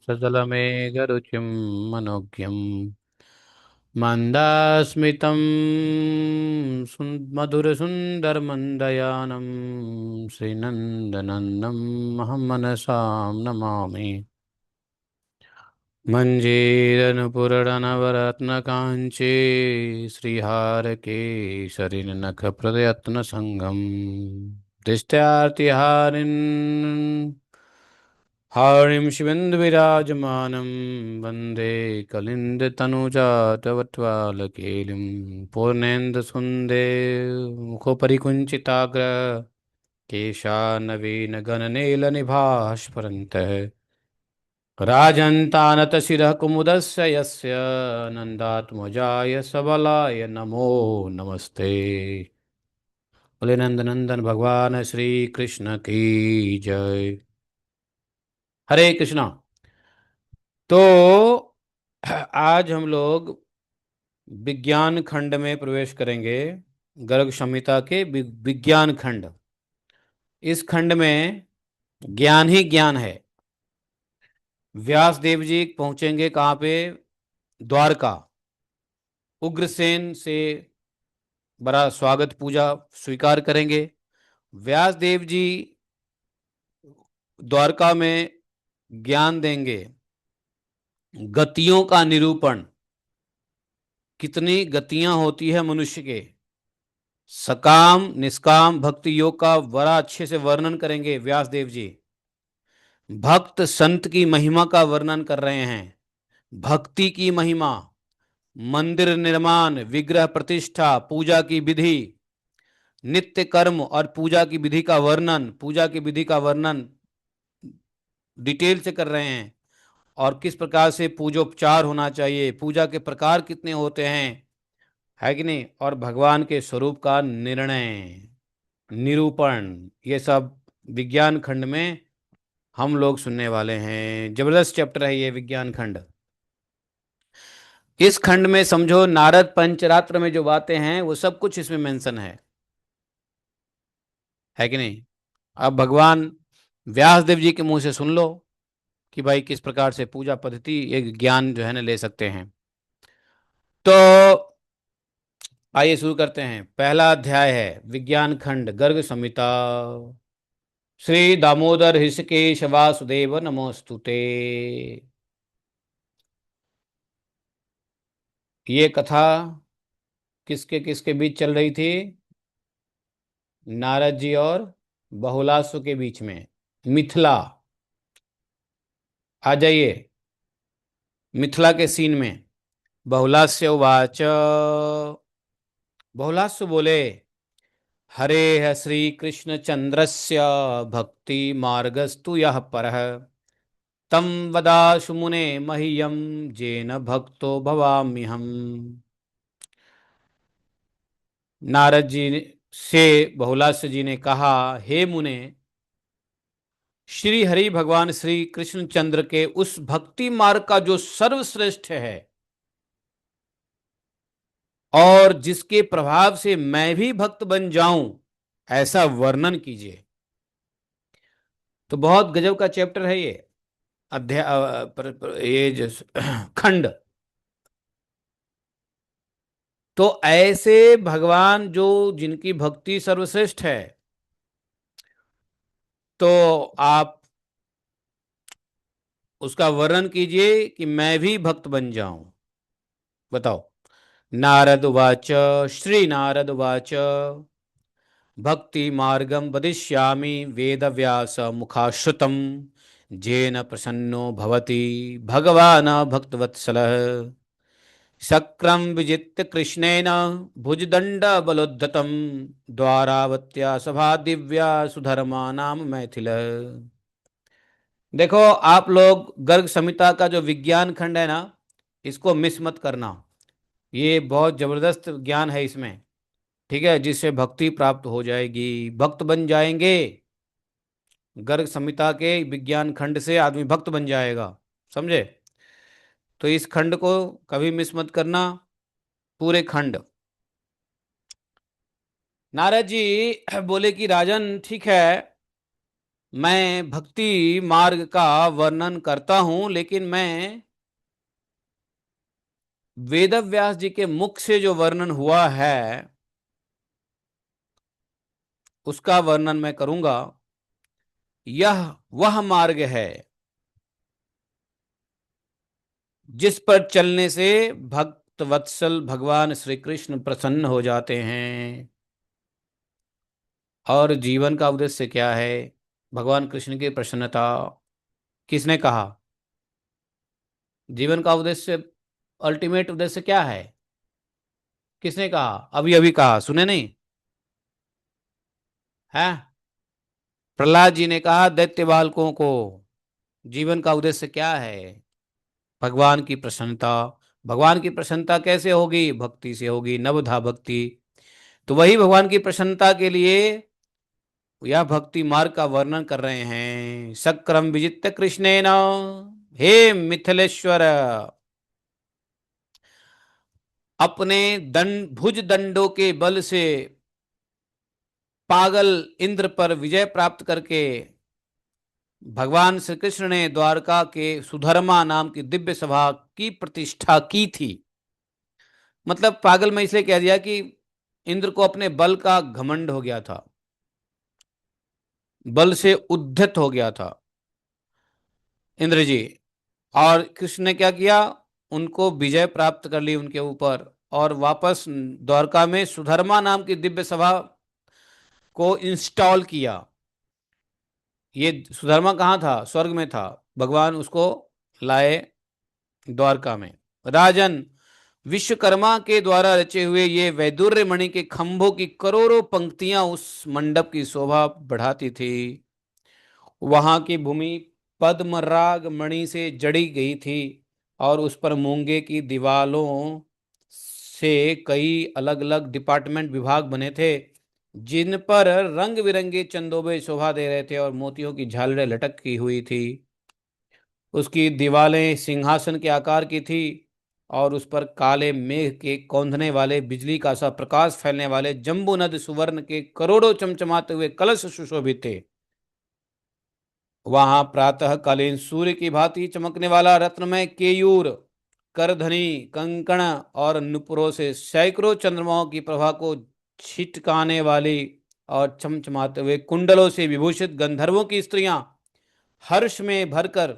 सजलमेघरुचिं मनोज्ञं मन्दास्मितं मधुरसुन्दरमन्दयानं श्रीनन्दनन्दम् अहं मनसां नमामि। मञ्जीरनुपुरडनवरत्नकाञ्ची श्रीहारकेशरिनखप्रयत्नसङ्गम् दिष्ट्यार्तिहारिन् हारिं शिवेन्दुविराजमानं वन्दे कलिन्दतनुजाटवट्वालकेलिं पूर्णेन्दुसुन्दे मुखपरिकुञ्चिताग्र केशानवीनगणनीलनिभास्फुरन्तः राजन्तानतशिरः कुमुदस्य यस्य नन्दात्मजाय सबलाय नमो नमस्ते। बोले नंदनंदन भगवान श्री कृष्ण की जय। हरे कृष्णा। तो आज हम लोग विज्ञान खंड में प्रवेश करेंगे। गर्ग संहिता के विज्ञान खंड। इस खंड में ज्ञान ही ज्ञान है। व्यास देव जी पहुंचेंगे कहाँ पे? द्वारका। उग्रसेन से बड़ा स्वागत पूजा स्वीकार करेंगे। व्यास देव जी द्वारका में ज्ञान देंगे। गतियों का निरूपण, कितनी गतियां होती है मनुष्य के, सकाम निष्काम भक्ति योग का बड़ा अच्छे से वर्णन करेंगे व्यास देव जी। भक्त संत की महिमा का वर्णन कर रहे हैं। भक्ति की महिमा, मंदिर निर्माण, विग्रह प्रतिष्ठा, पूजा की विधि, नित्य कर्म और पूजा की विधि का वर्णन डिटेल से कर रहे हैं। और किस प्रकार से पूजोपचार होना चाहिए, पूजा के प्रकार कितने होते हैं, है कि नहीं, और भगवान के स्वरूप का निर्णय, निरूपण, ये सब विज्ञान खंड में हम लोग सुनने वाले हैं। जबरदस्त चैप्टर है ये विज्ञान खंड। इस खंड में समझो नारद पंचरात्र में जो बातें हैं वो सब कुछ इसमें मेंशन है कि नहीं। अब भगवान व्यास देव जी के मुंह से सुन लो कि भाई किस प्रकार से पूजा पद्धति ये ज्ञान जो है ना ले सकते हैं। तो आइए शुरू करते हैं। पहला अध्याय है विज्ञान खंड गर्ग संहिता। श्री दामोदर ऋषिकेश वासुदेव नमोस्तुते। ये कथा किसके किसके बीच चल रही थी? नारद जी और बहुलासु के बीच में। मिथिला, आ जाइए मिथिला के सीन में। बहुलास्य उवाच। बहुलासु बोले, हरे है श्री कृष्ण चंद्रस्य भक्ति मार्गस्तु यः परः तम वदाशु मुने मह्यम जेन भक्तो भवाम्यहम्। नारद जी से बहुलास्य जी ने कहा, हे मुने, श्री हरि भगवान श्री कृष्ण चंद्र के उस भक्ति मार्ग का जो सर्वश्रेष्ठ है और जिसके प्रभाव से मैं भी भक्त बन जाऊं, ऐसा वर्णन कीजिए। तो बहुत गजब का चैप्टर है ये अध्याय, ये जो खंड। तो ऐसे भगवान जो जिनकी भक्ति सर्वश्रेष्ठ है, तो आप उसका वर्णन कीजिए कि मैं भी भक्त बन जाऊं। बताओ। नारद उवाच। श्री नारद उवाच। भक्ति मार्गम वदिष्यामि वेद व्यास मुखाश्रुतम जेन प्रसन्नो भवति भगवान भक्तवत्सलः। शक्रम विजित्य कृष्णेन भुजदंड बलोद्धतम द्वारावत्या सभा दिव्या सुधर्मा नाम मैथिल। देखो आप लोग गर्ग संहिता का जो विज्ञान खंड है ना, इसको मिस मत करना। ये बहुत जबरदस्त ज्ञान है इसमें, ठीक है, जिससे भक्ति प्राप्त हो जाएगी, भक्त बन जाएंगे। गर्ग संहिता के विज्ञान खंड से आदमी भक्त बन जाएगा, समझे। तो इस खंड को कभी मिस मत करना, पूरे खंड। नारद जी बोले कि राजन ठीक है, मैं भक्ति मार्ग का वर्णन करता हूं, लेकिन मैं वेद व्यास जी के मुख से जो वर्णन हुआ है उसका वर्णन मैं करूंगा। यह वह मार्ग है जिस पर चलने से भक्त वत्सल भगवान श्री कृष्ण प्रसन्न हो जाते हैं। और जीवन का उद्देश्य क्या है? भगवान कृष्ण की प्रसन्नता। किसने कहा? जीवन का उद्देश्य, अल्टीमेट उद्देश्य क्या है? किसने कहा? अभी अभी कहा, सुने नहीं है? प्रहलाद जी ने कहा दैत्य बालकों को जीवन का उद्देश्य क्या है? भगवान की प्रसन्नता। भगवान की प्रसन्नता कैसे होगी? भक्ति से होगी, नवधा भक्ति। तो वही भगवान की प्रसन्नता के लिए यह भक्ति मार्ग का वर्णन कर रहे हैं। सक्रम विजित्य कृष्णेन, हे मिथिलेश्वर, अपने दंड भुज दंडों के बल से पागल इंद्र पर विजय प्राप्त करके भगवान श्री कृष्ण ने द्वारका के सुधर्मा नाम की दिव्य सभा की प्रतिष्ठा की थी। मतलब पागल में इसलिए कह दिया कि इंद्र को अपने बल का घमंड हो गया था, बल से उद्धत हो गया था इंद्र जी। और कृष्ण ने क्या किया? उनको विजय प्राप्त कर ली उनके ऊपर, और वापस द्वारका में सुधर्मा नाम की दिव्य सभा को इंस्टॉल किया। ये सुधर्मा कहाँ था? स्वर्ग में था। भगवान उसको लाए द्वारका में। राजन, विश्वकर्मा के द्वारा रचे हुए ये वैदुर्य मणि के खंभों की करोड़ों पंक्तियां उस मंडप की शोभा बढ़ाती थी। वहां की भूमि पद्मराग मणि से जड़ी गई थी, और उस पर मूंगे की दीवालों से कई अलग अलग डिपार्टमेंट विभाग बने थे, जिन पर रंग बिरंगे चंदोबे शोभा दे रहे थे और मोतियों की झालरें लटकी हुई थी। उसकी दीवारें सिंहासन के आकार की थी, और उस पर काले मेघ के कौंधने वाले, बिजली का सा प्रकाश फैलने वाले जम्बूनद सुवर्ण के करोड़ों चमचमाते हुए कलश सुशोभित थे। वहां प्रातः कालीन सूर्य की भांति चमकने वाला रत्नमय केयूर, करधनी, कंकण और नुपुरों से सैकड़ों चंद्रमाओं की प्रभा को छिटकाने वाली और चमचमाते हुए कुंडलों से विभूषित गंधर्वों की स्त्रियां हर्ष में भरकर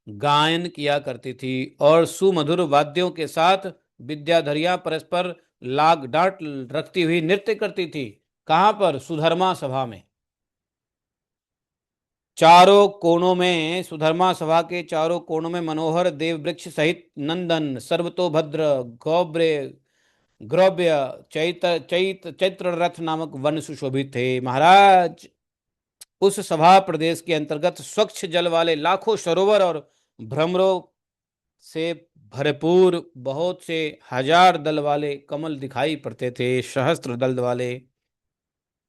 गायन किया करती थी, और सुमधुर वाद्यों के साथ विद्याधरियां परस्पर लाग डांट रखती हुई नृत्य करती थी। कहां पर? सुधर्मा सभा में। चारों कोनों में, सुधर्मा सभा के चारों कोनों में मनोहर देव वृक्ष सहित नंदन, सर्वतोभद्र, गौब्रे, ग्रव्य, चैत्र रथ नामक वन सुशोभित थे। महाराज, उस सभा प्रदेश के अंतर्गत स्वच्छ जल वाले लाखों सरोवर और भ्रमरों से भरपूर बहुत से हजार दल वाले कमल दिखाई पड़ते थे, सहस्त्र दल वाले।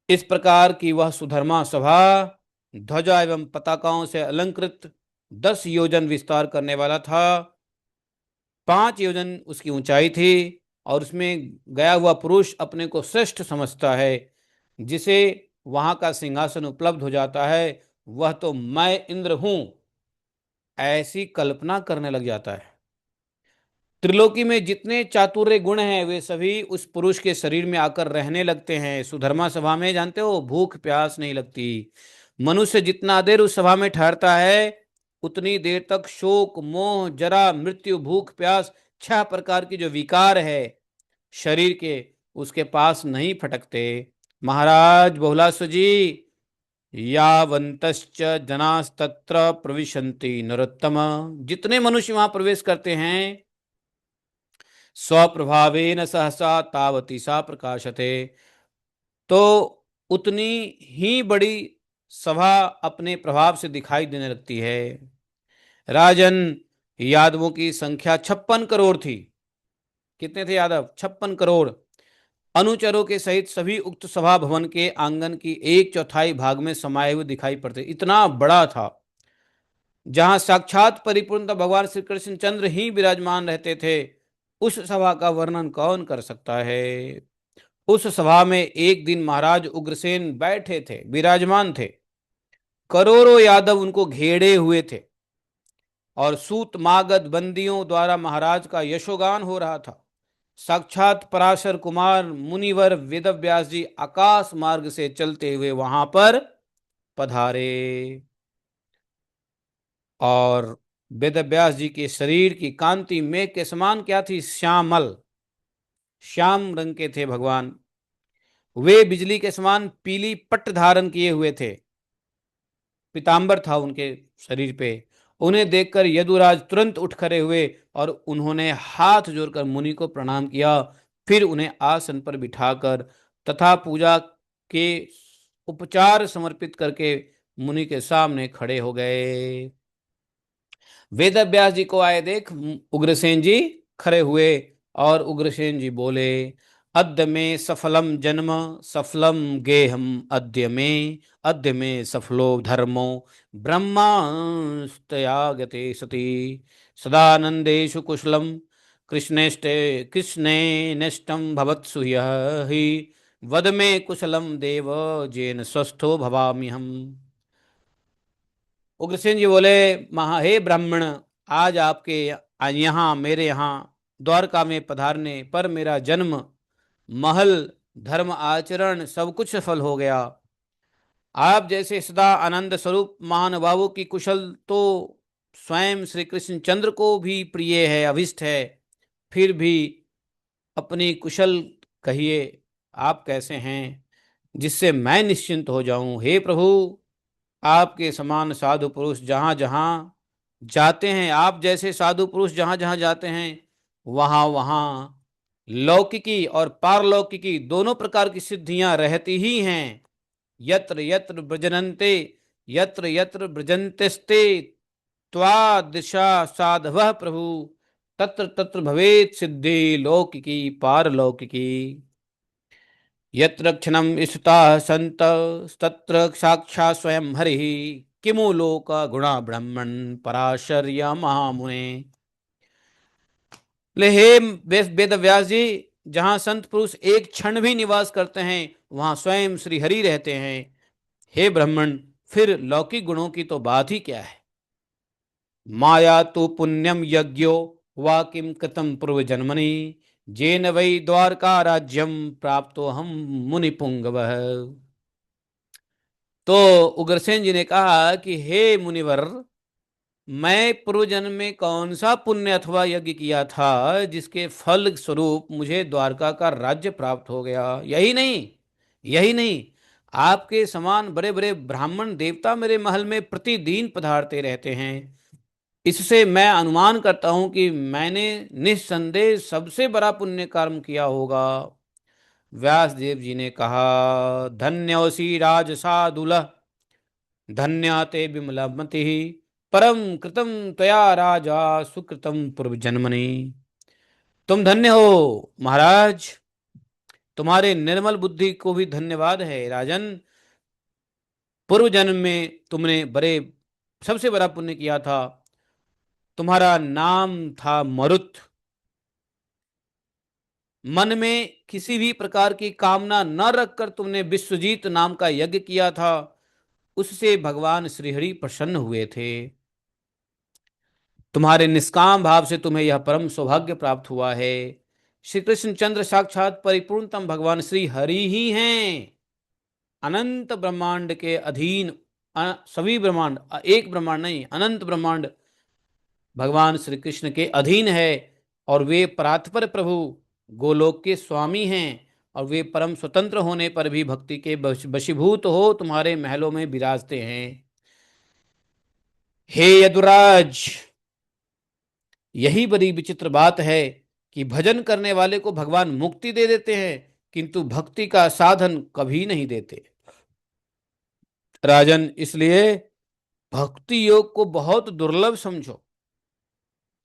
इस प्रकार की वह सुधर्मा सभा ध्वजा एवं पताकाओं से अलंकृत 10 योजन विस्तार करने वाला था। 5 योजन उसकी ऊंचाई थी, और उसमें गया हुआ पुरुष अपने को श्रेष्ठ समझता है। जिसे वहां का सिंहासन उपलब्ध हो जाता है, वह तो मैं इंद्र हूं, ऐसी कल्पना करने लग जाता है। त्रिलोकी में जितने चातुर्य गुण हैं वे सभी उस पुरुष के शरीर में आकर रहने लगते हैं। सुधर्मा सभा में, जानते हो, भूख प्यास नहीं लगती। मनुष्य जितना देर उस सभा में ठहरता है, उतनी देर तक शोक, मोह, जरा, मृत्यु, भूख, प्यास, 6 प्रकार की जो विकार है शरीर के, उसके पास नहीं फटकते। महाराज बहुलास्व जी, यावंतश्च जनास्तत्र प्रविशन्ति नरोत्तम, जितने मनुष्य वहां प्रवेश करते हैं, स्वप्रभावेन सहसा तावती सा प्रकाशते, तो उतनी ही बड़ी सभा अपने प्रभाव से दिखाई देने लगती है। राजन, यादवों की संख्या 56 करोड़ थी। कितने थे यादव? 56 करोड़। अनुचरों के सहित सभी उक्त सभा भवन के आंगन की 1/4 भाग में समाये हुए दिखाई पड़ते। इतना बड़ा था, जहां साक्षात परिपूर्ण भगवान श्री कृष्ण चंद्र ही विराजमान रहते थे। उस सभा का वर्णन कौन कर सकता है? उस सभा में एक दिन महाराज उग्रसेन बैठे थे, विराजमान थे। करोड़ों यादव उनको घेरे हुए थे और सूत मागध बंदियों द्वारा महाराज का यशोगान हो रहा था। साक्षात पराशर कुमार मुनिवर वेदव्यास जी आकाश मार्ग से चलते हुए वहां पर पधारे और वेदव्यास जी के शरीर की कांति मेघ के समान क्या थी? श्यामल, श्याम रंग के थे भगवान। वे बिजली के समान पीली पट्ट धारण किए हुए थे, पीतांबर था उनके शरीर पे। उन्हें देखकर यदुराज तुरंत उठ खड़े हुए और उन्होंने हाथ जोड़कर मुनि को प्रणाम किया। फिर उन्हें आसन पर बिठाकर तथा पूजा के उपचार समर्पित करके मुनि के सामने खड़े हो गए। वेदव्यास जी को आए देख उग्रसेन जी खड़े हुए और उग्रसेन जी बोले, अद्य में सफलम जन्म सफलम गेहम अद्य में सफलो धर्मो ब्रह्मास्तयागते सति सदानंदेषु कुशलम कृष्णेष्टे कृष्णे नष्टम भवत्सु हि वद में कुशलम देव जेन स्वस्थो भवामि हम। उग्रसेन जी बोले, हे ब्राह्मण, आज आपके यहाँ मेरे यहाँ द्वारका में पधारने पर मेरा जन्म, महल, धर्म आचरण सब कुछ सफल हो गया। आप जैसे सदा आनंद स्वरूप महानुभावों की कुशल तो स्वयं श्री कृष्ण चंद्र को भी प्रिय है, अभिष्ट है। फिर भी अपनी कुशल कहिए, आप कैसे हैं जिससे मैं निश्चिंत हो जाऊं। हे प्रभु, आपके समान साधु पुरुष जहां जहां जाते हैं, आप जैसे साधु पुरुष जहां जहां जाते हैं वहां वहां लौकिकी और पारलौकिकी दोनों प्रकार की सिद्धियां रहती ही हैं। यत्र यत्र ब्रजनन्ते यत्र यत्र ब्रजन्तेस्ते त्वा दिशा साधवः प्रभु तत्र तत्र भवेत् सिद्धि लौकिकी पारलौकिकी। यत्र क्षणं स्थिताः सन्तस्तत्र साक्षात् स्वयं हरिः किमु लोक गुणा ब्रह्मन् पराशर्य महामुने। ले हे वेद व्यास जी, जहां संत पुरुष एक क्षण भी निवास करते हैं वहां स्वयं श्री हरि रहते हैं। हे ब्राह्मण, फिर लौकिक गुणों की तो बात ही क्या है। माया तो पुण्यम यज्ञो वा किम कृतम पूर्व जन्मनि जेन वै द्वारका राज्यम प्राप्तो हम मुनि पुंगवः। तो उग्रसेन जी ने कहा कि हे मुनिवर, मैं पूर्व जन्म में कौन सा पुण्य अथवा यज्ञ किया था जिसके फल स्वरूप मुझे द्वारका का राज्य प्राप्त हो गया। यही नहीं, आपके समान बड़े बड़े ब्राह्मण देवता मेरे महल में प्रतिदिन पधारते रहते हैं। इससे मैं अनुमान करता हूं कि मैंने निस्संदेह सबसे बड़ा पुण्य कर्म किया होगा। व्यास देव जी ने कहा, धन्योसी राज सादुल धन्या ते विमलमति परम कृतम त्वया राजा सुकृतम पूर्व जन्मनि। तुम धन्य हो महाराज, तुम्हारे निर्मल बुद्धि को भी धन्यवाद है राजन। पूर्व जन्म में तुमने बड़े सबसे बड़ा पुण्य किया था। तुम्हारा नाम था मरुत। मन में किसी भी प्रकार की कामना न रखकर तुमने विश्वजीत नाम का यज्ञ किया था, उससे भगवान श्रीहरि प्रसन्न हुए थे। तुम्हारे निष्काम भाव से तुम्हें यह परम सौभाग्य प्राप्त हुआ है। श्री कृष्ण चंद्र साक्षात परिपूर्णतम भगवान श्री हरि ही हैं। अनंत ब्रह्मांड के अधीन सभी ब्रह्मांड, एक ब्रह्मांड नहीं, अनंत ब्रह्मांड भगवान श्री कृष्ण के अधीन है और वे परात्पर प्रभु गोलोक के स्वामी हैं और वे परम स्वतंत्र होने पर भी भक्ति के वशीभूत हो तुम्हारे महलों में विराजते हैं। हे यदुराज, यही बड़ी विचित्र बात है कि भजन करने वाले को भगवान मुक्ति दे देते हैं किंतु भक्ति का साधन कभी नहीं देते राजन। इसलिए भक्ति योग को बहुत दुर्लभ समझो।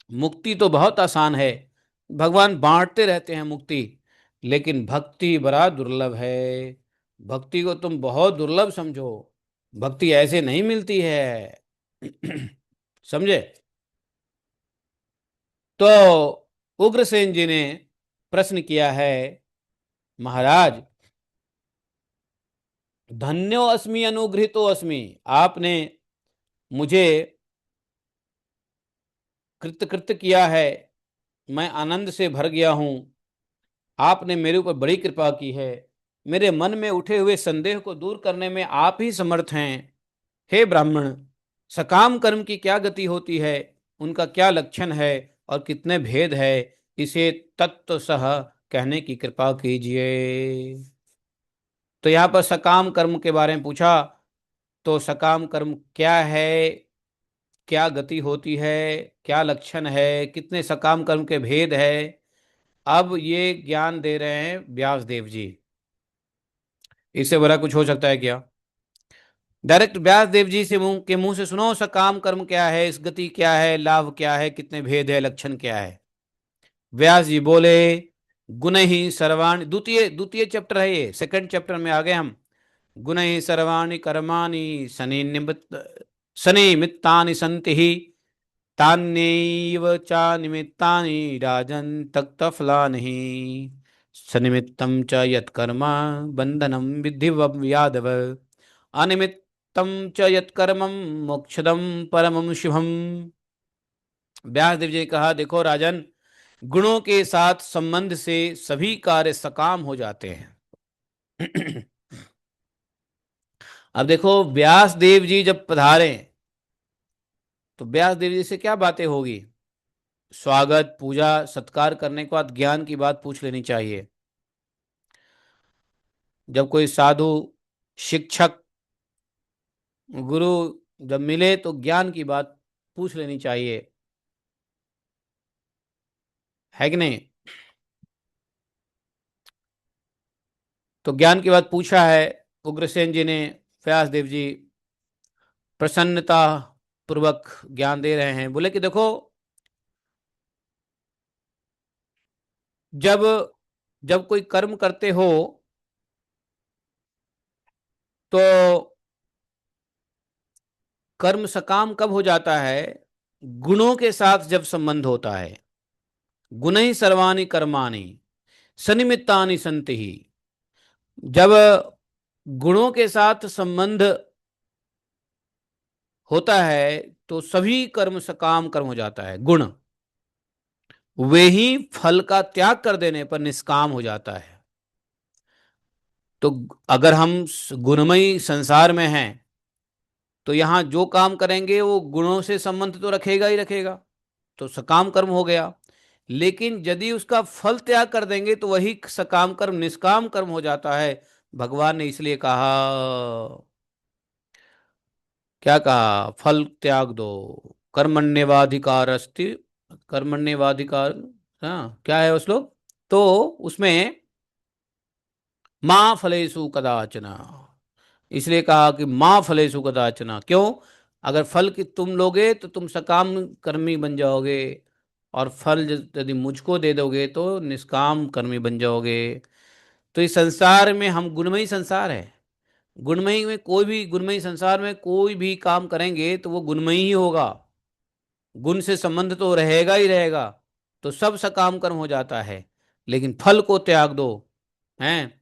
मुक्ति तो बहुत आसान है, भगवान बांटते रहते हैं मुक्ति, लेकिन भक्ति बड़ा दुर्लभ है। भक्ति को तुम बहुत दुर्लभ समझो, भक्ति ऐसे नहीं मिलती है। समझे? तो उग्रसेन जी ने प्रश्न किया है, महाराज धन्यो अस्मि अनुगृहीतो अस्मि, आपने मुझे कृतकृत्य किया है, मैं आनंद से भर गया हूं, आपने मेरे ऊपर बड़ी कृपा की है, मेरे मन में उठे हुए संदेह को दूर करने में आप ही समर्थ हैं। हे ब्राह्मण, सकाम कर्म की क्या गति होती है, उनका क्या लक्षण है और कितने भेद है, इसे तत्व सह कहने की कृपा कीजिए। तो यहाँ पर सकाम कर्म के बारे में पूछा। तो सकाम कर्म क्या है, क्या गति होती है, क्या लक्षण है, कितने सकाम कर्म के भेद है, अब ये ज्ञान दे रहे हैं व्यास देव जी। इससे बड़ा कुछ हो सकता है क्या? डायरेक्ट व्यास देव जी से मुंह से सुनो, सकाम कर्म क्या है, इस गति क्या है, लाभ क्या है, कितने भेद है, लक्षण क्या है। व्यास जी बोले, गुण ही सर्वाणि, द्वितीय द्वितीय चैप्टर है ये, सेकंड चैप्टर में आ गए हम। गुण ही सर्वाणि कर्माणि शनि निमित्तानि सन्ति ही, तान्यैव च निमित्तानि राजन् तक्तफलानि हि। सनिमित्तं च यत्कर्म बन्धनं विद्धि यादव, अनिमित्तं च यत्कर्मं मोक्षदं परमं शुभम। व्यासदेव जी ने कहा, देखो राजन, गुणों के साथ संबंध से सभी कार्य सकाम हो जाते हैं। अब देखो, व्यास देव जी जब पधारे तो व्यास देव जी से क्या बातें होगी? स्वागत, पूजा, सत्कार करने के बाद ज्ञान की बात पूछ लेनी चाहिए। जब कोई साधु, शिक्षक, गुरु जब मिले तो ज्ञान की बात पूछ लेनी चाहिए, है कि नहीं? तो ज्ञान की बात पूछा है उग्रसेन जी ने। व्यास देव जी प्रसन्नता पूर्वक ज्ञान दे रहे हैं। बोले कि देखो, जब जब कोई कर्म करते हो तो कर्म सकाम कब हो जाता है? गुणों के साथ जब संबंध होता है। गुण ही सर्वाणि कर्माणि सनिमित्तानि संति ही। जब गुणों के साथ संबंध होता है तो सभी कर्म सकाम कर्म हो जाता है। गुण वे ही फल का त्याग कर देने पर निष्काम हो जाता है। तो अगर हम गुणमयी संसार में हैं तो यहां जो काम करेंगे वो गुणों से संबंध तो रखेगा ही रखेगा, तो सकाम कर्म हो गया। लेकिन यदि उसका फल त्याग कर देंगे तो वही सकाम कर्म निष्काम कर्म हो जाता है। भगवान ने इसलिए कहा, क्या कहा? फल त्याग दो, कर्मण्यवाधिकार अस्ति, कर्मण्यवाधिकार। हाँ, क्या है वो श्लोक? तो उसमें माँ फलेषु कदाचन, इसलिए कहा कि माँ फलेषु कदाचन। क्यों? अगर फल की तुम लोगे तो तुम सकाम कर्मी बन जाओगे, और फल यदि मुझको दे दोगे तो निष्काम कर्मी बन जाओगे। तो इस संसार में हम गुणमयी संसार है। गुणमयी में कोई भी, गुणमयी संसार में कोई भी काम करेंगे तो वो गुणमयी ही होगा, गुण से संबंध तो रहेगा ही रहेगा। तो सब सकाम कर्म हो जाता है, लेकिन फल को त्याग दो। हैं?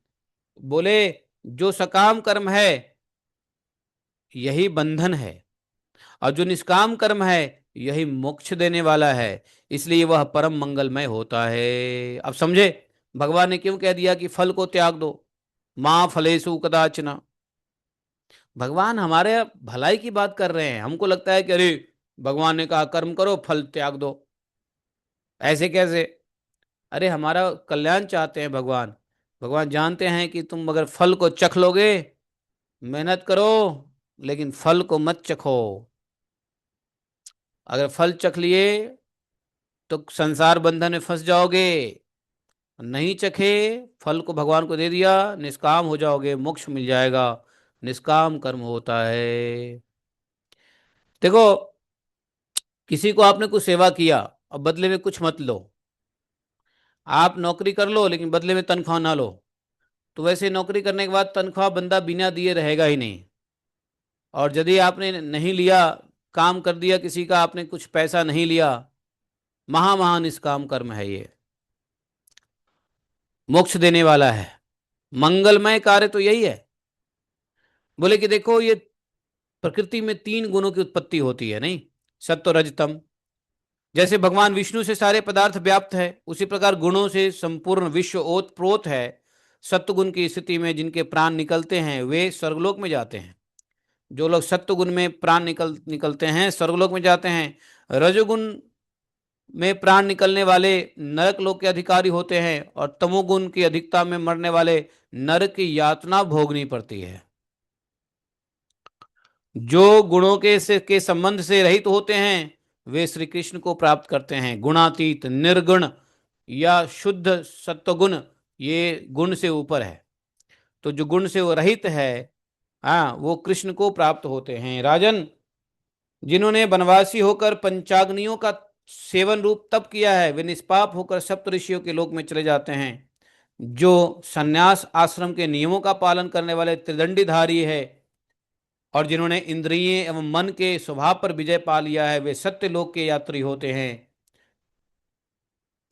बोले, जो सकाम कर्म है यही बंधन है, और जो निष्काम कर्म है यही मोक्ष देने वाला है, इसलिए वह परम मंगलमय होता है। अब समझे भगवान ने क्यों कह दिया कि फल को त्याग दो? माँ फलेषु कदाचन। भगवान हमारे भलाई की बात कर रहे हैं। हमको लगता है कि अरे, भगवान ने कहा कर्म करो, फल त्याग दो, ऐसे कैसे? अरे, हमारा कल्याण चाहते हैं भगवान। भगवान जानते हैं कि तुम अगर फल को चख लोगे, मेहनत करो लेकिन फल को मत चखो। अगर फल चख लिए तो संसार बंधन में फंस जाओगे, नहीं चखे, फल को भगवान को दे दिया, निष्काम हो जाओगे, मोक्ष मिल जाएगा। निष्काम कर्म होता है। देखो, किसी को आपने कुछ सेवा किया और बदले में कुछ मत लो। आप नौकरी कर लो लेकिन बदले में तनख्वाह ना लो, तो वैसे नौकरी करने के बाद तनख्वाह बंदा बिना दिए रहेगा ही नहीं। और यदि आपने नहीं लिया, काम कर दिया किसी का, आपने कुछ पैसा नहीं लिया, महान निष्काम कर्म है ये, मोक्ष देने वाला है। मंगलमय कार्य तो यही है। बोले कि देखो ये प्रकृति में तीन गुणों की उत्पत्ति होती है, नहीं, सत्व रज तम। जैसे भगवान विष्णु से सारे पदार्थ व्याप्त है, उसी प्रकार गुणों से संपूर्ण विश्व ओत प्रोत है। सत्वगुण की स्थिति में जिनके प्राण निकलते हैं वे स्वर्गलोक में जाते हैं। जो लोग सत्वगुण में प्राण निकलते हैं स्वर्गलोक में जाते हैं। रजोगुण में प्राण निकलने वाले नरक लोक के अधिकारी होते हैं, और तमोगुण की अधिकता में मरने वाले नरक की यातना भोगनी पड़ती है। जो गुणों के संबंध से रहित होते हैं वे श्री कृष्ण को प्राप्त करते हैं। गुणातीत, निर्गुण या शुद्ध सत्वगुण, ये गुण से ऊपर है। तो जो गुण से वो रहित है, हाँ, वो कृष्ण को प्राप्त होते हैं। राजन, जिन्होंने वनवासी होकर पंचाग्नियों का सेवन रूप तप किया है वे निष्पाप होकर सप्त ऋषियों के लोक में चले जाते हैं। जो संन्यास आश्रम के नियमों का पालन करने वाले त्रिदंडीधारी है, और जिन्होंने इंद्रिय एवं मन के स्वभाव पर विजय पा लिया है, वे सत्य लोक के यात्री होते हैं।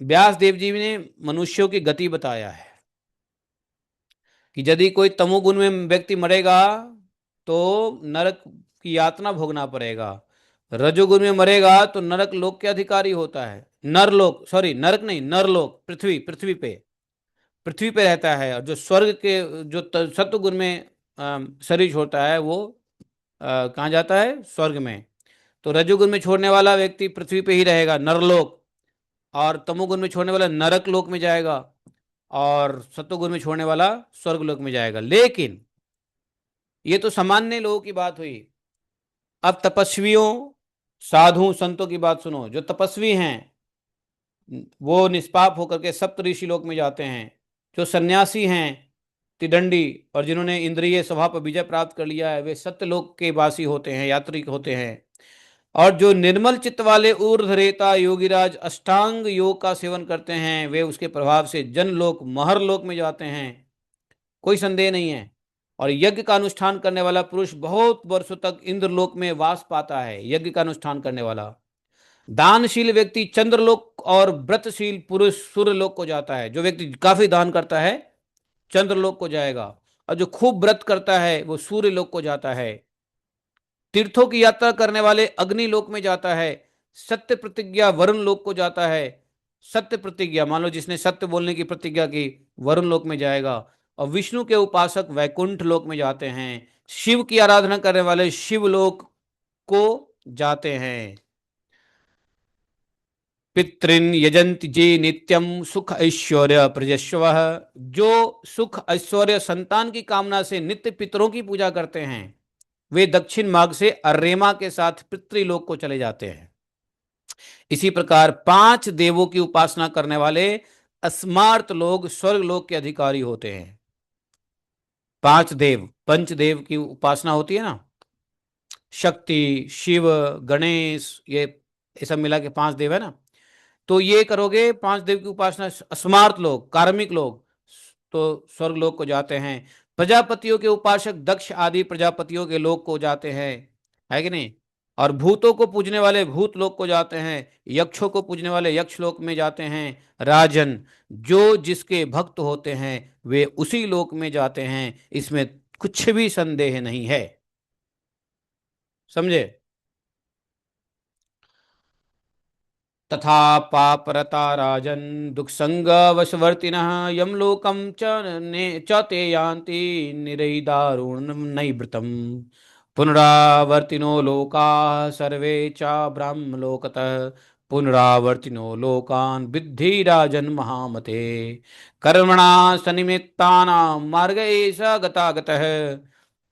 व्यास देव जी ने मनुष्यों की गति बताया है कि यदि कोई तमोगुण में व्यक्ति मरेगा तो नरक की यातना भोगना पड़ेगा। रजोगुण में मरेगा तो नरक लोक के अधिकारी होता है। नरलोक, सॉरी, नरक नहीं, नरलोक, पृथ्वी, पृथ्वी पे रहता है। और जो स्वर्ग के जो सत्वगुण में शरीर होता है वो कहाँ जाता है? स्वर्ग में। तो रजोगुण में छोड़ने वाला व्यक्ति पृथ्वी पे ही रहेगा, नरलोक। और तमोगुण में छोड़ने वाला नरक लोक में जाएगा, और सत्वगुण में छोड़ने वाला स्वर्ग लोक में जाएगा। लेकिन ये तो सामान्य लोगों की बात हुई। अब तपस्वियों, साधु, संतों की बात सुनो। जो तपस्वी हैं वो निष्पाप होकर के सप्त ऋषि लोक में जाते हैं। जो सन्यासी हैं, त्रिदंडी, और जिन्होंने इंद्रिय स्वभाव पर विजय प्राप्त कर लिया है, वे सत्यलोक के वासी होते हैं, यात्री होते हैं। और जो निर्मल चित्त वाले ऊर्ध्वरेता योगीराज अष्टांग योग का सेवन करते हैं वे उसके प्रभाव से जनलोक, महरलोक में जाते हैं, कोई संदेह नहीं है। और यज्ञ का अनुष्ठान करने वाला पुरुष बहुत वर्षों तक इंद्रलोक में वास पाता है। यज्ञ का अनुष्ठान करने वाला दानशील व्यक्ति चंद्रलोक, और व्रतशील पुरुष सूर्यलोक को जाता है। जो व्यक्ति काफी दान करता है चंद्रलोक को जाएगा, और जो खूब व्रत करता है वो सूर्यलोक को जाता है। तीर्थों की यात्रा करने वाले अग्निलोक में जाता है। सत्य प्रतिज्ञा वरुण लोक को जाता है। सत्य प्रतिज्ञा, मान लो जिसने सत्य बोलने की प्रतिज्ञा की, वरुण लोक में जाएगा। और विष्णु के उपासक वैकुंठ लोक में जाते हैं। शिव की आराधना करने वाले शिवलोक को जाते हैं। पितृन यजंत जे नित्यम सुख ऐश्वर्य प्रजस्व। जो सुख ऐश्वर्य संतान की कामना से नित्य पितरों की पूजा करते हैं वे दक्षिण मार्ग से अर्रेमा के साथ पितृलोक को चले जाते हैं। इसी प्रकार 5 देवों की उपासना करने वाले अस्मार्त लोग स्वर्ग लोक के अधिकारी होते हैं। 5 देव, पंचदेव की उपासना होती है ना, शक्ति, शिव, गणेश, ये सब मिला के 5 देव है ना। तो ये करोगे 5 देव की उपासना, स्मार्त लोग, कार्मिक लोग तो स्वर्ग लोक को जाते हैं। प्रजापतियों के उपासक दक्ष आदि प्रजापतियों के लोक को जाते हैं, है कि नहीं। और भूतों को पूजने वाले भूत लोक को जाते हैं। यक्षों को पूजने वाले यक्ष लोक में जाते हैं। राजन, जो जिसके भक्त होते हैं वे उसी लोक में जाते हैं, इसमें कुछ भी संदेह नहीं है। समझे? तथा पापरता राजन दुख संग वशवर्तिनः यमलोकम च ते यान्ति निरयदारुण नैवृतम पुनरावर्तिनो लोका सर्वे च ब्रह्मलोकतः पुनरावर्तिनो लोकान् विद्धि राजन महामते कर्मणा सनिमित्तानां मार्गे स गतागतः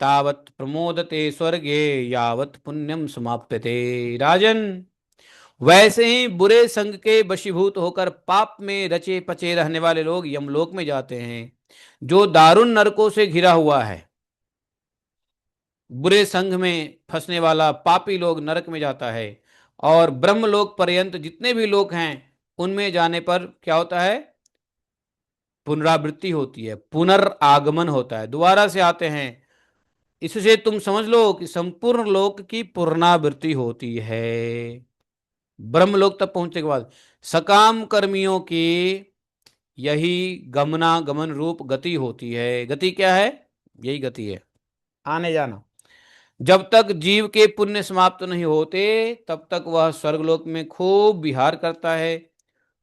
तावत् प्रमोदते स्वर्गे यावत् पुण्यम समाप्यते। राजन, वैसे ही बुरे संग के वशीभूत होकर पाप में रचे पचे रहने वाले लोग यमलोक में जाते हैं। जो दारुण नरकों से घिरा हुआ है, बुरे संघ में फंसने वाला पापी लोग नरक में जाता है। और ब्रह्मलोक पर्यंत जितने भी लोग हैं उनमें जाने पर क्या होता है? पुनरावृत्ति होती है, पुनर्आगमन होता है, दोबारा से आते हैं। इससे तुम समझ लो कि संपूर्ण लोक की पुनरावृत्ति होती है ब्रह्मलोक तक पहुंचने के बाद। सकाम कर्मियों की यही गमनागमन रूप गति होती है। गति क्या है? यही गति है। आने जाना। जब तक जीव के पुण्य समाप्त नहीं होते तब तक वह स्वर्गलोक में खूब विहार करता है,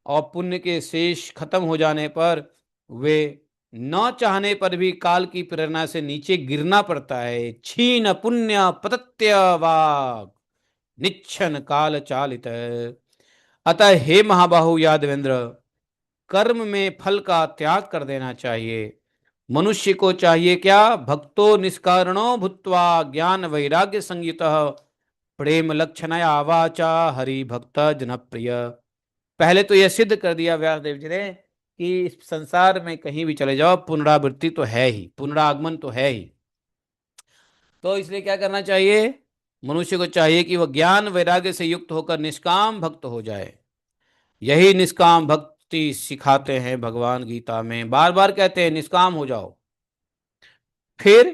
और पुण्य के शेष खत्म हो जाने पर वे न चाहने पर भी काल की प्रेरणा से नीचे गिरना पड़ता है। छीन पुण्य पतत्य वाग निच्छन काल चालित। अतः हे महाबाहु यादवेंद्र, कर्म में फल का त्याग कर देना चाहिए। मनुष्य को चाहिए क्या? भक्तो निष्कारणो भूत्वा ज्ञान वैराग्य संयुतः प्रेम लक्षणया वाचा हरि भक्त जनप्रिय। पहले तो यह सिद्ध कर दिया व्यास देव जी ने कि इस संसार में कहीं भी चले जाओ पुनरावृत्ति तो है ही, पुनरागमन तो है ही। तो इसलिए क्या करना चाहिए? मनुष्य को चाहिए कि वह ज्ञान वैराग्य से युक्त होकर निष्काम भक्त हो जाए। यही निष्काम भक्ति सिखाते हैं भगवान गीता में, बार बार कहते हैं निष्काम हो जाओ। फिर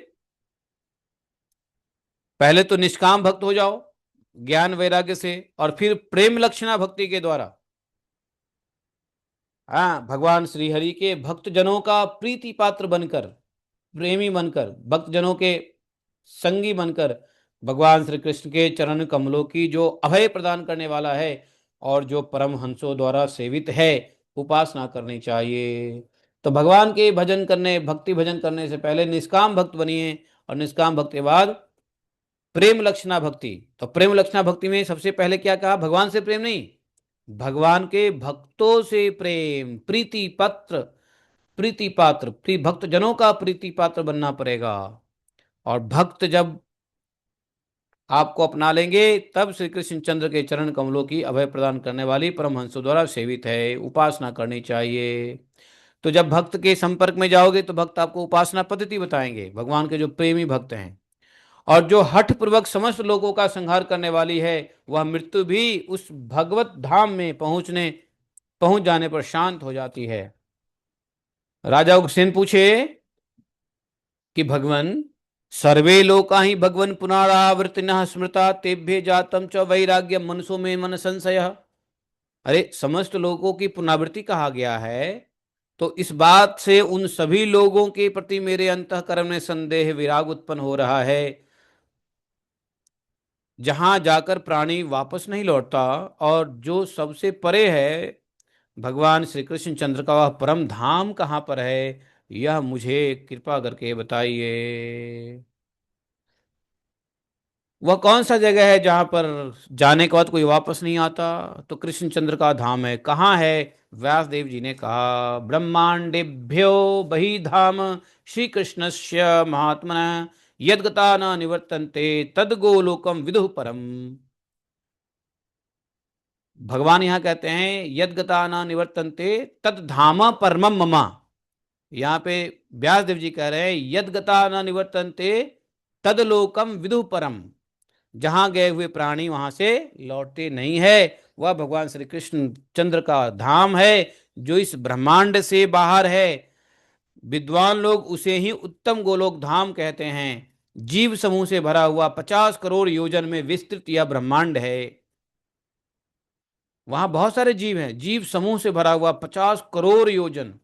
पहले तो निष्काम भक्त हो जाओ ज्ञान वैराग्य से, और फिर प्रेम लक्षणा भक्ति के द्वारा हाँ भगवान श्री हरि के भक्त जनों का प्रीति पात्र बनकर, प्रेमी बनकर, भक्त जनों के संगी बनकर भगवान श्री कृष्ण के चरण कमलों की जो अभय प्रदान करने वाला है और जो परम हंसों द्वारा सेवित है, उपासना करनी चाहिए। तो भगवान के भजन करने, भक्ति भजन करने से पहले निष्काम भक्त बनिए, और निष्काम भक्ति के बाद प्रेम लक्षणा भक्ति। तो प्रेम लक्षणा भक्ति में सबसे पहले क्या कहा? भगवान से प्रेम नहीं, भगवान के भक्तों से प्रेम, प्रीति पत्र, प्रीति पात्र, भक्त जनों का प्रीति पात्र बनना पड़ेगा। और भक्त जब आपको अपना लेंगे तब श्री कृष्ण चंद्र के चरण कमलों की अभय प्रदान करने वाली परमहंसों द्वारा सेवित है, उपासना करनी चाहिए। तो जब भक्त के संपर्क में जाओगे तो भक्त आपको उपासना पद्धति बताएंगे, भगवान के जो प्रेमी भक्त हैं। और जो हठ पूर्वक समस्त लोगों का संहार करने वाली है, वह मृत्यु भी उस भगवत धाम में पहुंच जाने पर शांत हो जाती है। राजा उग्रसेन पूछे कि भगवान, सर्वे लोका ही भगवन पुनरावृत्तिनः स्मृता तेभ्य जातम च वैराग्य मनसो में मन संशय। अरे समस्त लोगों की पुनरावृत्ति कहा गया है, तो इस बात से उन सभी लोगों के प्रति मेरे अंतःकरण में संदेह विराग उत्पन्न हो रहा है जहां जाकर प्राणी वापस नहीं लौटता, और जो सबसे परे है भगवान श्री कृष्ण चंद्र का वह परम धाम कहाँ पर है, यह मुझे कृपा करके बताइए। वह कौन सा जगह है जहां पर जाने के बाद कोई वापस नहीं आता? तो कृष्णचंद्र का धाम है। कहाँ है? व्यास देव जी ने कहा, ब्रह्मांडेभ्यो बहि धाम श्री कृष्णस्य महात्मन यद्गता न निवर्तन्ते तद गोलोकम विदुः परम। भगवान यहाँ कहते हैं यद्गता न निवर्तन्ते तद धाम परमम मम। यहाँ पे व्यास देव जी कह रहे हैं यद्गता न निवर्तन्ते तद लोकम विदुः परम। जहां गए हुए प्राणी वहां से लौटते नहीं है, वह भगवान श्री कृष्ण चंद्र का धाम है जो इस ब्रह्मांड से बाहर है। विद्वान लोग उसे ही उत्तम गोलोक धाम कहते हैं। जीव समूह से भरा हुआ 50 करोड़ योजन में विस्तृत यह ब्रह्मांड है। वहां बहुत सारे जीव हैं, जीव समूह से भरा हुआ 50 करोड़ योजन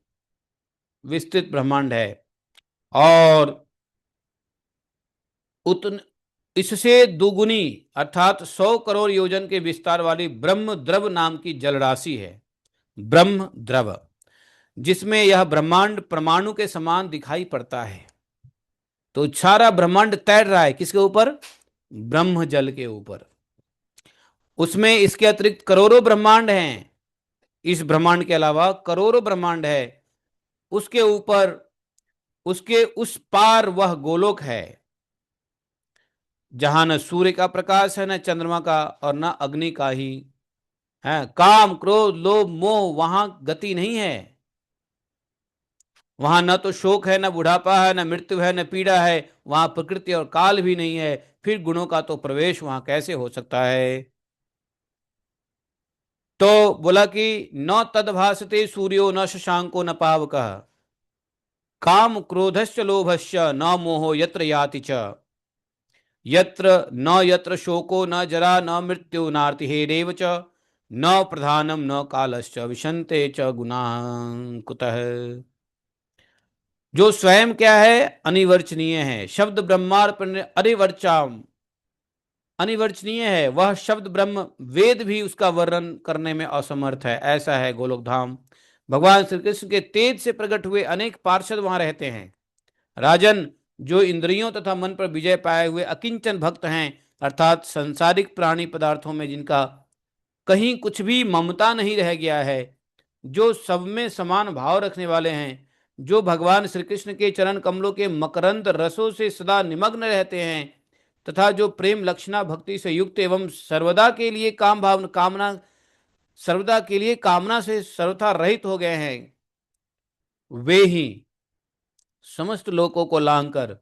विस्तृत ब्रह्मांड है। और उतन इससे दुगुनी अर्थात 100 करोड़ योजन के विस्तार वाली ब्रह्म द्रव नाम की जलराशि है, ब्रह्म द्रव, जिसमें यह ब्रह्मांड परमाणु के समान दिखाई पड़ता है। तो सारा ब्रह्मांड तैर रहा है किसके ऊपर? ब्रह्म जल के ऊपर। उसमें इसके अतिरिक्त करोड़ों ब्रह्मांड हैं, इस ब्रह्मांड के अलावा करोड़ों ब्रह्मांड है। उसके ऊपर, उसके उस पार वह गोलोक है जहां न सूर्य का प्रकाश है, न चंद्रमा का, और न अग्नि का ही है। काम क्रोध लोभ मोह वहां गति नहीं है। वहां न तो शोक है, न बुढ़ापा है, न मृत्यु है, न पीड़ा है। वहां प्रकृति और काल भी नहीं है। फिर गुणों का तो प्रवेश वहां कैसे हो सकता है? तो बोला कि न तद्भासते सूर्यो न शशांको न पावकः काम क्रोधश्च लोभश्च न मोहो यत्र याति च यत्र न यत्र शोको न जरा न मृत्यु नार्तिहेरेव च न प्रधानम न कालश्च विशन्ते च गुणाः कुतः। जो स्वयं क्या है, अनिवर्चनीय है। शब्द ब्रह्मार्पण अनिवर्चाम, अनिवर्चनीय है। वह शब्द ब्रह्म, वेद भी उसका वर्णन करने में असमर्थ है। ऐसा है गोलोक धाम। भगवान श्री कृष्ण के तेज से प्रकट हुए अनेक पार्षद वहां रहते हैं। राजन, जो इंद्रियों तथा मन पर विजय पाए हुए अकिंचन भक्त हैं, अर्थात संसारिक प्राणी पदार्थों में जिनका कहीं कुछ भी ममता नहीं रह गया है, जो सब में समान भाव रखने वाले हैं, जो भगवान श्री कृष्ण के चरण कमलों के मकरंद रसों से सदा निमग्न रहते हैं, तथा जो प्रेम लक्षणा भक्ति से युक्त एवं सर्वदा के लिए काम भाव कामना सर्वदा के लिए कामना से सर्वथा रहित हो गए हैं, वे ही समस्त लोकों को लांघकर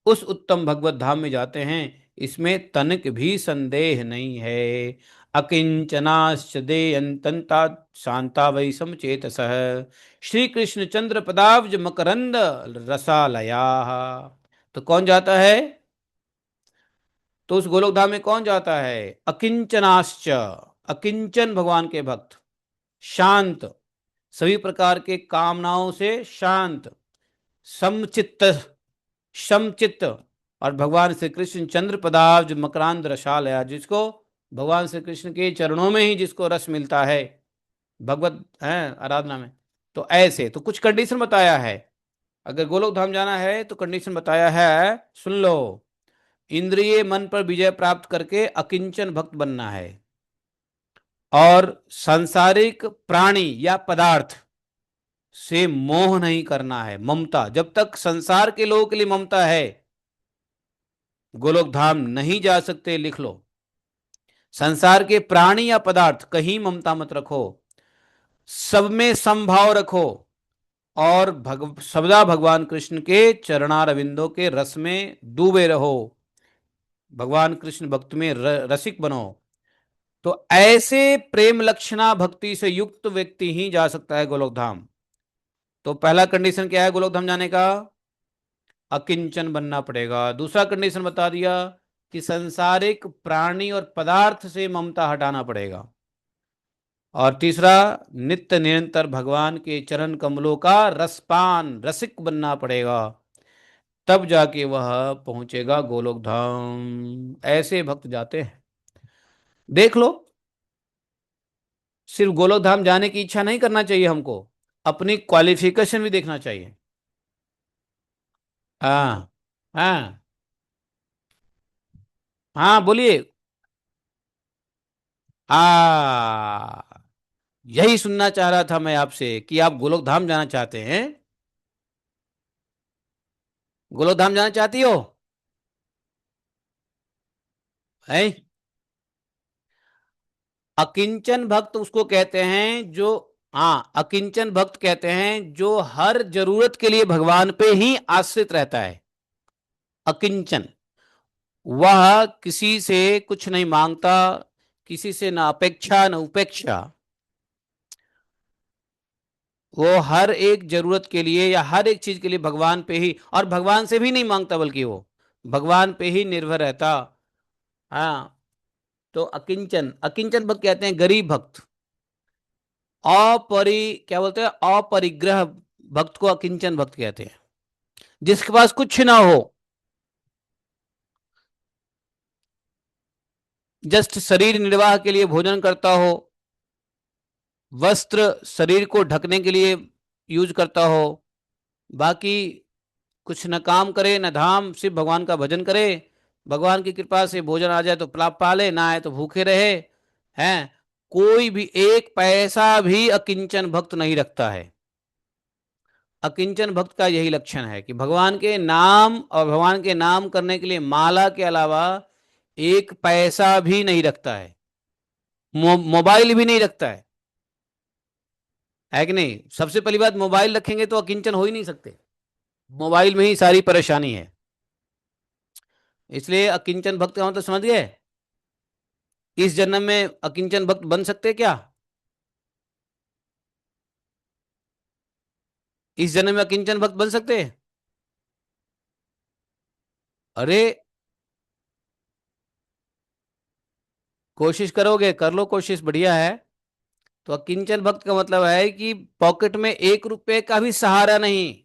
उस उत्तम भगवत धाम में जाते हैं। इसमें तनिक भी संदेह नहीं है। अकिंचनाश्च देयंतंता शांता वै समचेतसः श्री कृष्ण चंद्र पदाब्ज मकरंद रसालया। तो कौन जाता है? तो उस गोलोक धाम में कौन जाता है? अकिंचनाश्च, अकिंचन भगवान के भक्त, शांत, सभी प्रकार के कामनाओं से शांत, समचित्त, समचित्त, और भगवान श्री कृष्ण चंद्र पदाब्ज मकरांद रसालया, जिसको भगवान श्री कृष्ण के चरणों में ही जिसको रस मिलता है भगवत है आराधना में। तो ऐसे तो कुछ कंडीशन बताया है। अगर गोलोक धाम जाना है तो कंडीशन बताया है, सुन लो। इंद्रिय मन पर विजय प्राप्त करके अकिंचन भक्त बनना है, और सांसारिक प्राणी या पदार्थ से मोह नहीं करना है। ममता, जब तक संसार के लोगों के लिए ममता है, गोलोक धाम नहीं जा सकते। लिख लो, संसार के प्राणी या पदार्थ कहीं ममता मत रखो, सब में समभाव रखो, और सदा भगवान कृष्ण के चरणारविंदों के रस में डूबे रहो, भगवान कृष्ण भक्त में रसिक बनो। तो ऐसे प्रेम लक्षणा भक्ति से युक्त व्यक्ति ही जा सकता है गोलोक धाम। तो पहला कंडीशन क्या है गोलोक धाम जाने का? अकिंचन बनना पड़ेगा। दूसरा कंडीशन बता दिया कि संसारिक प्राणी और पदार्थ से ममता हटाना पड़ेगा। और तीसरा, नित्य निरंतर भगवान के चरण कमलों का रसपान, रसिक बनना पड़ेगा। तब जाके वह पहुंचेगा गोलोक धाम। ऐसे भक्त जाते हैं। देख लो, सिर्फ गोलोक धाम जाने की इच्छा नहीं करना चाहिए हमको, अपनी क्वालिफिकेशन भी देखना चाहिए। हाँ, हाँ, हाँ, बोलिए। यही सुनना चाह रहा था मैं आपसे कि आप गोलोक धाम जाना चाहते हैं। गोलोक धाम जाना चाहती हो? है? अकिंचन भक्त उसको कहते हैं जो, हाँ, अकिंचन भक्त कहते हैं जो हर जरूरत के लिए भगवान पे ही आश्रित रहता है। अकिंचन, वह किसी से कुछ नहीं मांगता, किसी से ना अपेक्षा ना उपेक्षा। वो हर एक जरूरत के लिए या हर एक चीज के लिए भगवान पे ही, और भगवान से भी नहीं मांगता, बल्कि वो भगवान पे ही निर्भर रहता। हाँ। तो अकिंचन, अकिंचन भक्त कहते हैं गरीब भक्त। क्या बोलते हैं, अपरिग्रह भक्त को अकिंचन भक्त कहते हैं। जिसके पास कुछ ना हो, जस्ट शरीर निर्वाह के लिए भोजन करता हो, वस्त्र शरीर को ढकने के लिए यूज करता हो, बाकी कुछ न काम करे न धाम, सिर्फ भगवान का भजन करे, भगवान की कृपा से भोजन आ जाए तो पाले, ना आए तो भूखे रहे हैं। कोई भी एक पैसा भी अकिंचन भक्त नहीं रखता है। अकिंचन भक्त का यही लक्षण है कि भगवान के नाम और भगवान के नाम करने के लिए माला के अलावा एक पैसा भी नहीं रखता है। मोबाइल भी नहीं रखता है कि नहीं? सबसे पहली बात, मोबाइल रखेंगे तो अकिंचन हो ही नहीं सकते। मोबाइल में ही सारी परेशानी है। इसलिए अकिंचन भक्त का मतलब समझ गए? इस जन्म में अकिंचन भक्त बन सकते क्या? इस जन्म में अकिंचन भक्त बन सकते? अरे, कोशिश करोगे, कर लो कोशिश, बढ़िया है। तो अकिंचन भक्त का मतलब है कि पॉकेट में 1 रुपए का भी सहारा नहीं,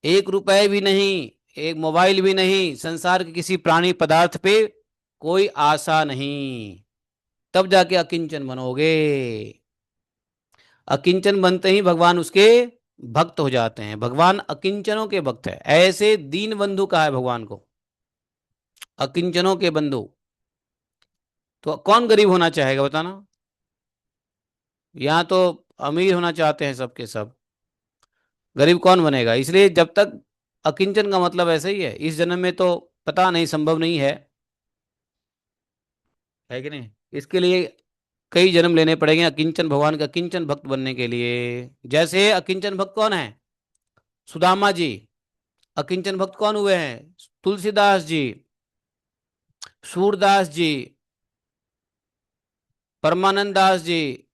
एक रुपए भी नहीं, एक मोबाइल भी नहीं, संसार के किसी प्राणी पदार्थ पे कोई आशा नहीं, तब जाके अकिंचन बनोगे। अकिंचन बनते ही भगवान उसके भक्त हो जाते हैं। भगवान अकिंचनों के भक्त है, ऐसे दीन बंधु कहा है भगवान को, अकिंचनों के बंधु। तो कौन गरीब होना चाहेगा बताना? यहाँ तो अमीर होना चाहते हैं सबके सब, गरीब कौन बनेगा? इसलिए जब तक अकिंचन का मतलब ऐसा ही है, इस जन्म में तो पता नहीं, संभव नहीं है कि नहीं? इसके लिए कई जन्म लेने पड़ेंगे अकिंचन भगवान का अकिंचन भक्त बनने के लिए। जैसे अकिंचन भक्त कौन है? सुदामा जी। अकिंचन भक्त कौन हुए हैं? तुलसीदास जी, सूरदास जी, परमानंद दास जी,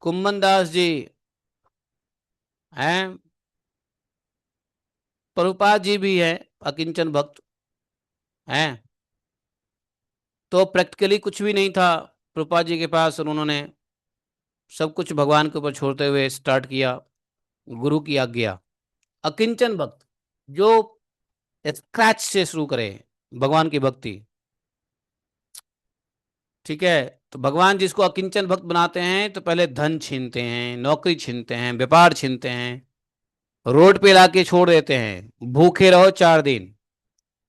कुम्मन दास जी, हैं, प्रभुपाद जी भी हैं अकिंचन भक्त हैं। तो प्रैक्टिकली कुछ भी नहीं था प्रभुपाद जी के पास, और उन्होंने सब कुछ भगवान के ऊपर छोड़ते हुए स्टार्ट किया, गुरु की आज्ञा। अकिंचन भक्त जो स्क्रैच से शुरू करे भगवान की भक्ति, ठीक है? तो भगवान जिसको अकिंचन भक्त बनाते हैं तो पहले धन छीनते हैं, नौकरी छीनते हैं, व्यापार छीनते हैं, रोड पे लाके छोड़ देते हैं, भूखे रहो 4 दिन,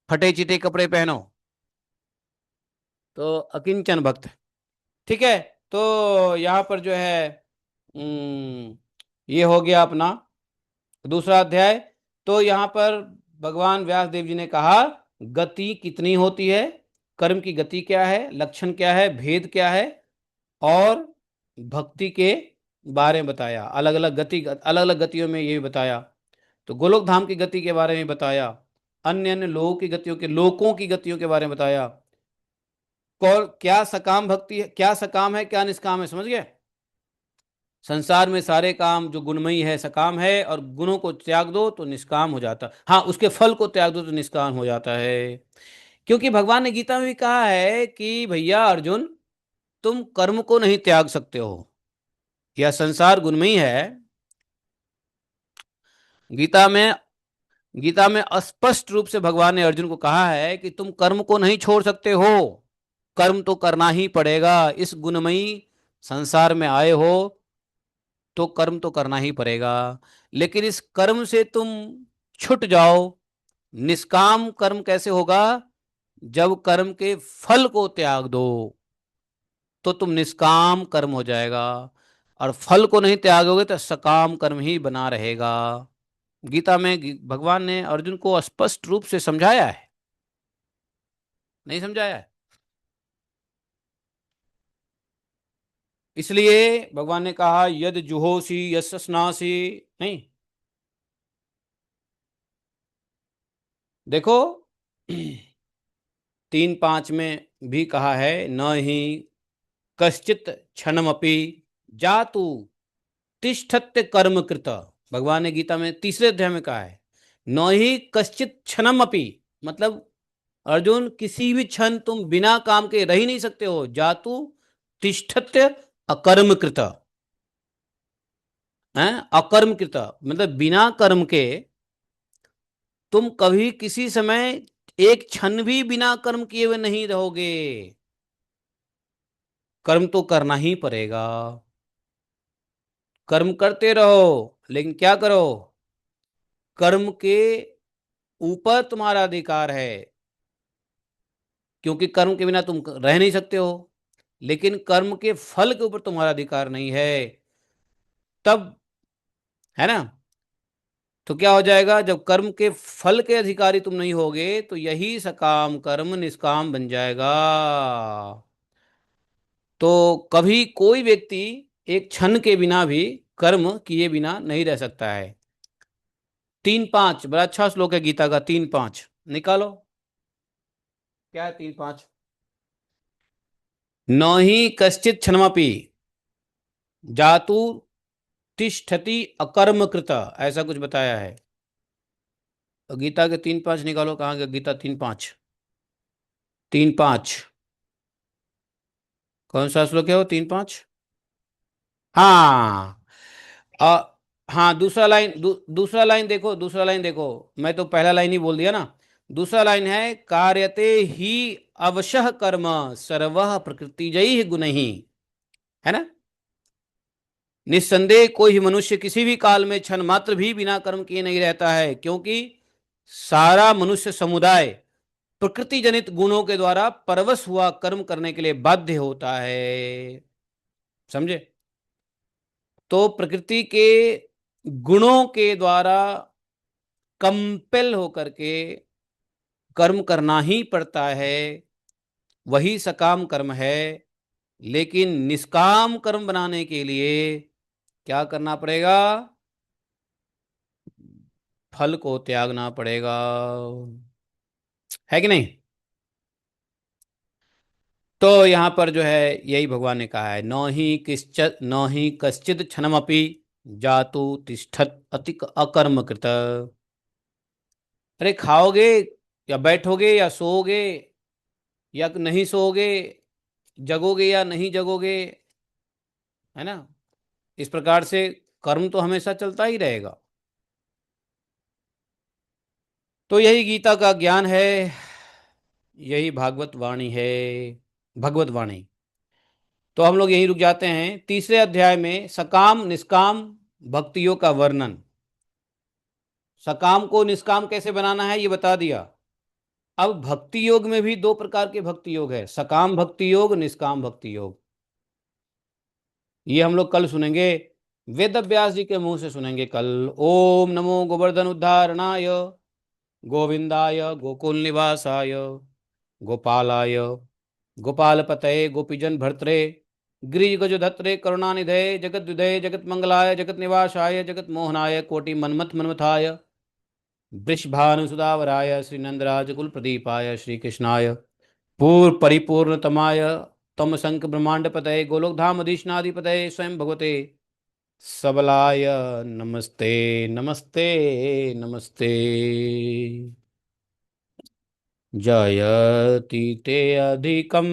फटे चिटे कपड़े पहनो, तो अकिंचन भक्त। ठीक है। तो यहाँ पर जो है ये हो गया अपना दूसरा अध्याय। तो यहाँ पर भगवान व्यास देव जी ने कहा गति कितनी होती है, कर्म की गति क्या है, लक्षण क्या है, भेद क्या है, और भक्ति के बारे में बताया। अलग अलग गति, अलग अलग गतियों में ये भी बताया। तो गोलोक धाम की गति के बारे में बताया, अन्य अन्य लोगों की गतियों के, लोकों की गतियों के बारे में बताया। कौन क्या सकाम भक्ति है, क्या सकाम है, क्या निष्काम है, समझ गए? संसार में सारे काम जो गुणमयी है सकाम है, और गुणों को त्याग दो तो निष्काम हो जाता, हाँ उसके फल को त्याग दो तो निष्काम हो जाता है। क्योंकि भगवान ने गीता में भी कहा है कि भैया अर्जुन, तुम कर्म को नहीं त्याग सकते हो, यह संसार गुणमयी है। गीता में, गीता में स्पष्ट रूप से भगवान ने अर्जुन को कहा है कि तुम कर्म को नहीं छोड़ सकते हो, कर्म तो करना ही पड़ेगा। इस गुणमयी संसार में आए हो तो कर्म तो करना ही पड़ेगा, लेकिन इस कर्म से तुम छूट जाओ। निष्काम कर्म कैसे होगा? जब कर्म के फल को त्याग दो तो तुम निष्काम कर्म हो जाएगा, और फल को नहीं त्यागोगे तो सकाम कर्म ही बना रहेगा। गीता में भगवान ने अर्जुन को स्पष्ट रूप से समझाया है, नहीं समझाया है? इसलिए भगवान ने कहा यद जुहोसी यस्य स्नासी। नहीं, देखो 3:5 में भी कहा है न ही कश्चित क्षणमपि जातु तिष्ठत्य कर्म कृत। भगवान ने गीता में तीसरे अध्याय में कहा है न ही कश्चित क्षणम अपि, मतलब अर्जुन किसी भी क्षण तुम बिना काम के रह ही नहीं सकते हो। जातु तिष्ठत्य अकर्म कृत है, अकर्म कृत मतलब बिना कर्म के तुम कभी किसी समय एक क्षण भी बिना कर्म किए हुए नहीं रहोगे। कर्म तो करना ही पड़ेगा, कर्म करते रहो, लेकिन क्या करो? कर्म के ऊपर तुम्हारा अधिकार है, क्योंकि कर्म के बिना तुम रह नहीं सकते हो, लेकिन कर्म के फल के ऊपर तुम्हारा अधिकार नहीं है। तब, है ना? तो क्या हो जाएगा? जब कर्म के फल के अधिकारी तुम नहीं होगे तो यही सकाम कर्म निष्काम बन जाएगा। तो कभी कोई व्यक्ति एक क्षण के बिना भी कर्म किए बिना नहीं रह सकता है। 3:5 बड़ा अच्छा श्लोक है गीता का। 3:5 निकालो, क्या है 3:5? न ही कश्चित क्षणमपि जातु तिष्ठति अकर्म कृत, ऐसा कुछ बताया है। तो गीता के 3:5 निकालो, कहाँ गया गीता 3:5? 3:5 कौन सा श्लोक है वो? 3:5, हाँ। हाँ, दूसरा लाइन देखो, दूसरा लाइन देखो। मैं तो पहला लाइन ही बोल दिया ना। दूसरा लाइन है, कार्यते ही अवशः कर्म सर्वः प्रकृतिजैः गुणैः। है ना। निस्संदेह कोई मनुष्य किसी भी काल में क्षण मात्र भी बिना कर्म किए नहीं रहता है, क्योंकि सारा मनुष्य समुदाय प्रकृति जनित गुणों के द्वारा परवश हुआ कर्म करने के लिए बाध्य होता है। समझे। तो प्रकृति के गुणों के द्वारा कंपेल होकर के कर्म करना ही पड़ता है, वही सकाम कर्म है। लेकिन निष्काम कर्म बनाने के लिए क्या करना पड़ेगा? फल को त्यागना पड़ेगा। है कि नहीं। तो यहां पर जो है यही भगवान ने कहा है, न ही कश्चित क्षणमपि जातु तिष्ठत अतिक अकर्म कृत। अरे खाओगे या बैठोगे या सोओगे या नहीं सोओगे, जगोगे या नहीं जगोगे, है ना। इस प्रकार से कर्म तो हमेशा चलता ही रहेगा। तो यही गीता का ज्ञान है, यही भागवत वाणी है, भगवत वाणी। तो हम लोग यहीं रुक जाते हैं। तीसरे अध्याय में सकाम निष्काम भक्तियों का वर्णन। सकाम को निष्काम कैसे बनाना है ये बता दिया। अब भक्ति योग में भी दो प्रकार के भक्ति योग है, सकाम भक्ति योग, निष्काम भक्ति योग। ये हम लोग कल सुनेंगे, वेद व्यास जी के मुंह से सुनेंगे कल। ओम नमो गोवर्धन उद्धारणाय, गोविंदाय गोकुल निवासाय, गोपालाय गोपालपतये गोपीजन भर्त्रे, गिरिगज धत्रे करुणानिधे, जगत विधे जगत मंगलाय, जगत निवासाय जगत मोहनाय, कोटि मनमथ मनमथाय, वृषभानुसुधावराय, श्रीनंदराज कुल प्रदीपाय, श्री कृष्णाय पूर्ण परिपूर्णतमाय, तम संक ब्रह्मांड पतये, गोलोक धाम अधीशनाधिपतये, स्वयं भगवते सबलाय नमस्ते नमस्ते नमस्ते। जयति ते अधिकं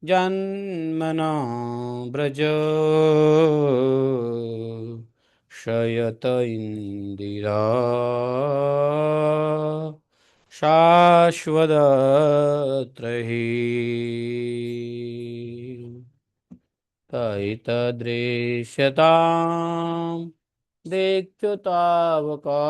जन्मना व्रज, शयत इंदिरा शाश्वतत्रही। तैतदृश्यतां देख्युतावका